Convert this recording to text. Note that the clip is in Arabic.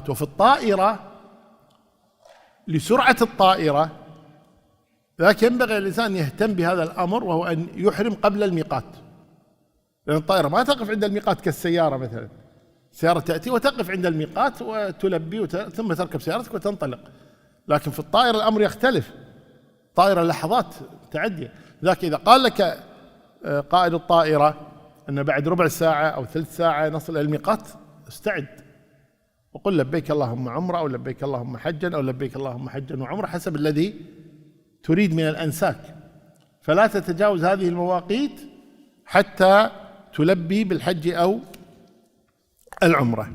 وفي الطائرة لسرعة الطائرة لكن ينبغي الإنسان يهتم بهذا الأمر، وهو أن يحرم قبل الميقات، لأن الطائرة ما تقف عند الميقات كالسيارة مثلا. السيارة تأتي وتقف عند الميقات وتلبي ثم تركب سيارتك وتنطلق، لكن في الطائرة الأمر يختلف، طائرة لحظات تعدي. ذاك إذا قال لك قائد الطائرة أن بعد ربع ساعة أو ثلث ساعة نصل إلى الميقات، استعد وقل لبيك اللهم عمرة أو لبيك اللهم حجا أو لبيك اللهم حجا وعمرة حسب الذي تريد من الأنساك، فلا تتجاوز هذه المواقيت حتى تلبي بالحج أو العمرة.